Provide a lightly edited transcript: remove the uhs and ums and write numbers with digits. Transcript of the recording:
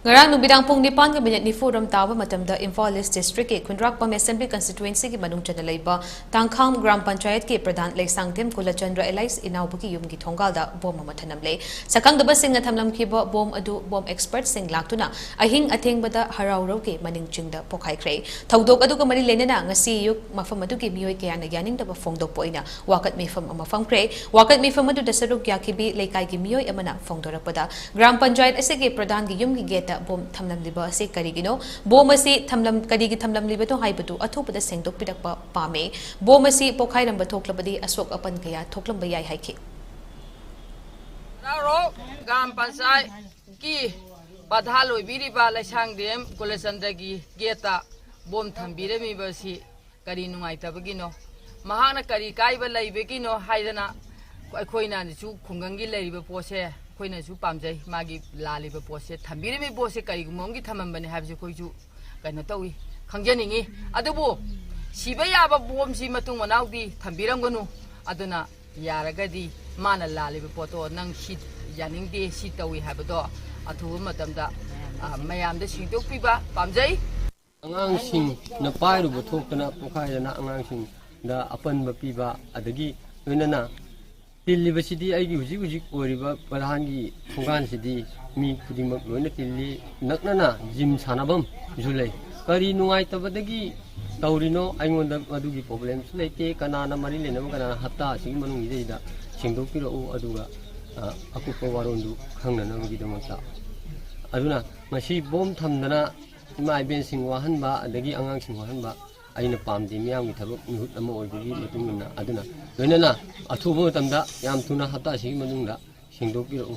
Ngarang nubidang pung nipan ka minute ni forum tawa matamda Imphal East District ke Khundrakpam Assembly Constituency ki manung chana leiba Tangkham Gram Panchayat ke Pradhan Leishangthem Kulachandra Elais inawbuki yumgi thonggalda bom amathanamle Sakhngdaba singna thamlamme khiba bom adu bom expert sing laktuna ahing athengbada haraurau ke maning chingda pokhaikre thodok adu ka mari lenana ngasi yuk mafam adu ki mioi kayana yaningdaba phongdok poina wakat mefam amafam kre wakat mefam adu dasaruk yakibi leikai ki mioi amana phongdorakpada Gram Panchayat ase ke Pradhan ki yumgi get bom thamlam liba ase karigino bom ase thamlam karigi thamlam liba to haibatu athopada sengdok pidakpa pame bom ase pokhai ramba thoklabadi asok apan kaya thoklamba yai haiki Raro Gram Panchayat ki Pradhan Leishangthem Kulachandra gi geta bom thambire mi basi kari nungai tabagino mahana kari kaiba laibegino haidana akoina chu khungangi laiba pose koina su pamjai magi laliba pose thambire mi pose kari gumomgi thamambane habje koiju kaina tawi khangjaningi adubu siba yaba bom si matung manaudi thambiramganu aduna yaragadi mana laliba poto nang hit yaningde si tawi habado athu matamda mayamda singdok piba pamjai angang sing na pairu bothokna pokhai na angang sing da apan ba piba adagi loinana tilli basidi aigi huji oriba Pradhangi thongan sidi mi khudimak loina tilli naknana gym sanabam julai kari nungai tabadagi taurino aingonda adugi problem sulaite kanana mari lenam kana hatta sing manung ideida singdokpiro aduga akupa warondu khangnana gi damata aduna masi bom thamdana ima iben sing wahanba adagi angang sing wahanba aina pamdi miyamgi thabak mihut ama oibagi matungna aduna loinana athubo tamda yam tuna hatta sing manungda singdokpiro